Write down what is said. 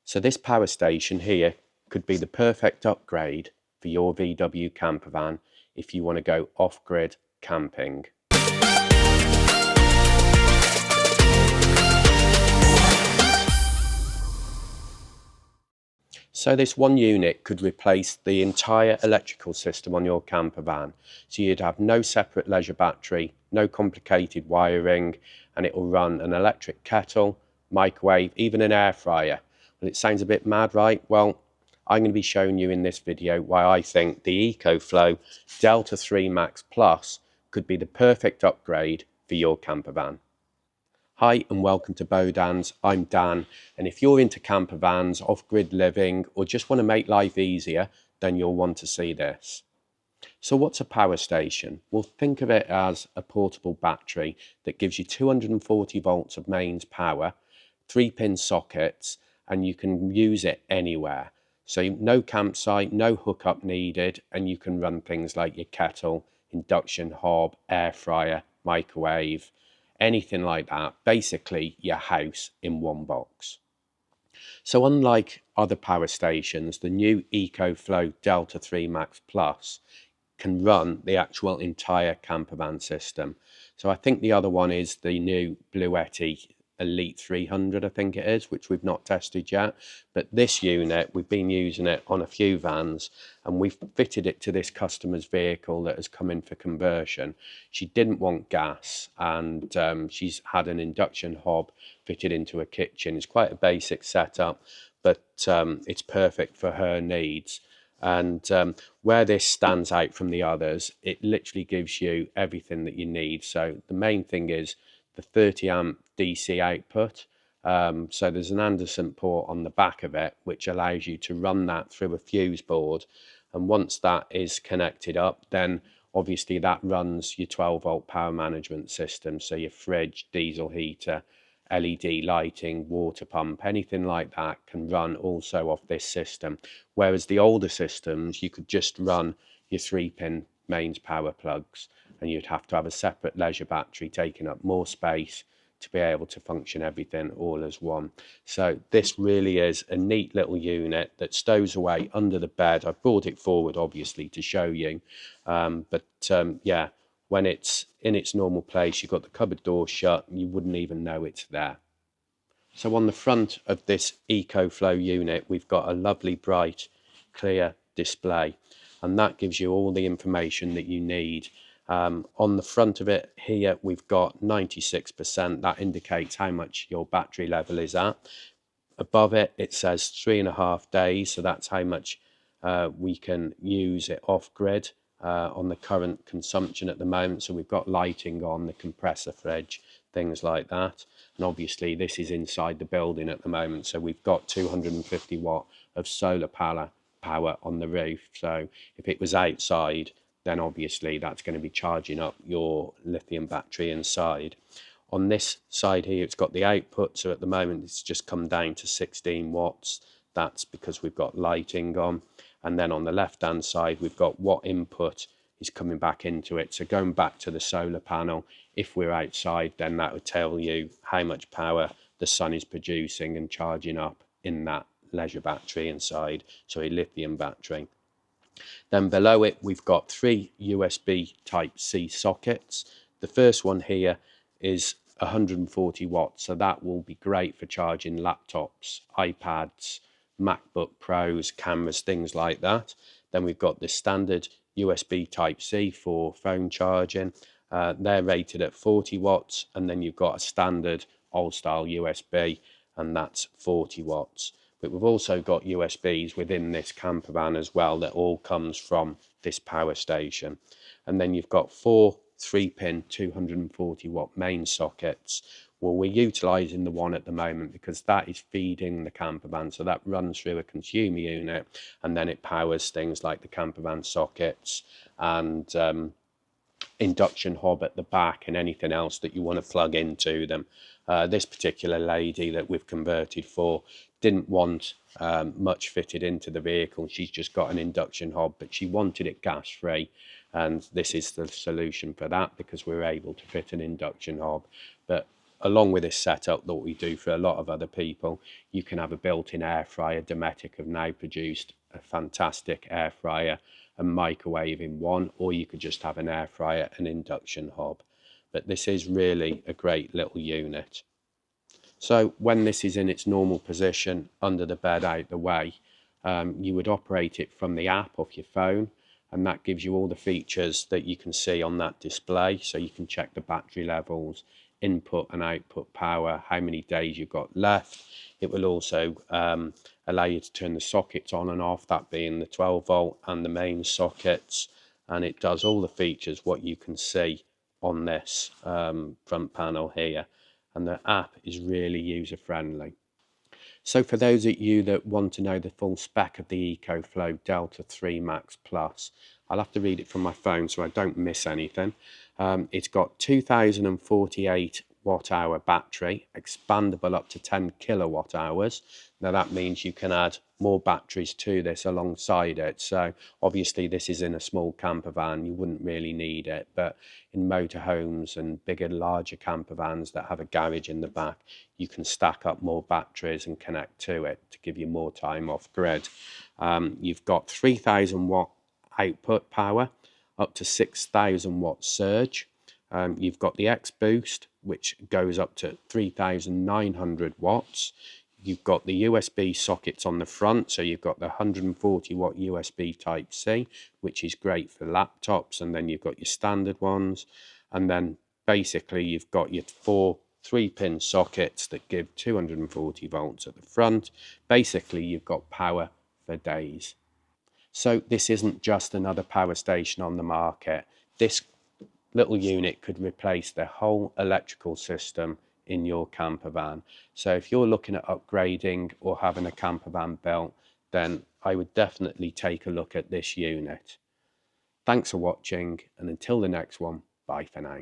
So this power station here could be the perfect upgrade for your VW campervan if you want to go off-grid camping. So this one unit could replace the entire electrical system on your campervan. So you'd have no separate leisure battery, no complicated wiring, and it will run an electric kettle, microwave, even an air fryer. Well, it sounds a bit mad, right? Well, I'm going to be showing you in this video why I think the EcoFlow Delta 3 Max Plus could be the perfect upgrade for your campervan. Hi and welcome to Bodan's. I'm Dan, and if you're into campervans, off-grid living, or just want to make life easier, then you'll want to see this. So what's a power station? Well, think of it as a portable battery that gives you 240 volts of mains power, 3-pin sockets, and you can use it anywhere. So no campsite, no hookup needed, and you can run things like your kettle, induction hob, air fryer, microwave, anything like that. Basically your house in one box. So unlike other power stations, the new EcoFlow Delta 3 Max Plus can run the actual entire campervan system. So I think the other one is the new Bluetti Elite 300, I think it is, which we've not tested yet. But this unit, we've been using it on a few vans, and we've fitted it to this customer's vehicle that has come in for conversion. She didn't want gas, and she's had an induction hob fitted into a kitchen. It's quite a basic setup, but it's perfect for her needs. And where this stands out from the others, it literally gives you everything that you need. So the main thing is the 30 amp DC output. So there's an Anderson port on the back of it, which allows you to run that through a fuse board. And once that is connected up, then obviously that runs your 12-volt power management system. So your fridge, diesel heater, LED lighting, water pump, anything like that can run also off this system. Whereas the older systems, you could just run your 3-pin mains power plugs, and you'd have to have a separate leisure battery taking up more space to be able to function everything all as one. So this really is a neat little unit that stows away under the bed. I've brought it forward obviously to show you, yeah, when it's in its normal place, you've got the cupboard door shut and you wouldn't even know it's there. So on the front of this EcoFlow unit, we've got a lovely bright clear display, and that gives you all the information that you need. On the front of it here, we've got 96%. That indicates how much your battery level is at. Above it, it says 3.5 days. So that's how much we can use it off grid on the current consumption at the moment. So we've got lighting on, the compressor fridge, things like that. And obviously this is inside the building at the moment. So we've got 250 watt of solar power on the roof. So if it was outside, then obviously that's going to be charging up your lithium battery inside. On this side here, it's got the output. So at the moment, it's just come down to 16 watts. That's because we've got lighting on. And then on the left-hand side, we've got what input is coming back into it. So going back to the solar panel, if we're outside, then that would tell you how much power the sun is producing and charging up in that leisure battery inside, so a lithium battery. Then below it, we've got 3 USB Type-C sockets. The first one here is 140 watts, so that will be great for charging laptops, iPads, MacBook Pros, cameras, things like that. Then we've got the standard USB Type-C for phone charging. They're rated at 40 watts, and then you've got a standard old-style USB, and that's 40 watts. But we've also got USBs within this campervan as well that all comes from this power station. And then you've got 4 3-pin 240 watt main sockets. Well, we're utilising the one at the moment because that is feeding the campervan. So that runs through a consumer unit, and then it powers things like the campervan sockets and induction hob at the back and anything else that you want to plug into them. This particular lady that we've converted for didn't want much fitted into the vehicle. She's just got an induction hob, but she wanted it gas free, and this is the solution for that because we're able to fit an induction hob. But along with this setup that we do for a lot of other people, you can have a built-in air fryer. Dometic have now produced a fantastic air fryer and microwave in one, or you could just have an air fryer and induction hob. But this is really a great little unit. So when this is in its normal position under the bed out the way, you would operate it from the app off your phone, and that gives you all the features that you can see on that display. So you can check the battery levels, input and output power, how many days you've got left. It will also allow you to turn the sockets on and off, that being the 12 volt and the main sockets, and it does all the features what you can see on this front panel here, and the app is really user friendly. So for those of you that want to know the full spec of the EcoFlow Delta 3 Max Plus, I'll have to read it from my phone so I don't miss anything. It's got 2048 watt hour battery, expandable up to 10 kilowatt hours. Now that means you can add more batteries to this alongside it. So obviously this is in a small camper van, you wouldn't really need it, but in motorhomes and bigger, larger camper vans that have a garage in the back, you can stack up more batteries and connect to it to give you more time off grid. You've got 3000 watt output power, up to 6000 watt surge. You've got the X Boost, which goes up to 3900 watts. You've got the USB sockets on the front, so you've got the 140 watt USB Type C, which is great for laptops, and then you've got your standard ones, and then basically you've got your 4 3-pin sockets that give 240 volts at the front. Basically you've got power for days. So this isn't just another power station on the market. This little unit could replace the whole electrical system in your camper van. So if you're looking at upgrading or having a camper van built, then I would definitely take a look at this unit. Thanks for watching, and until the next one, bye for now.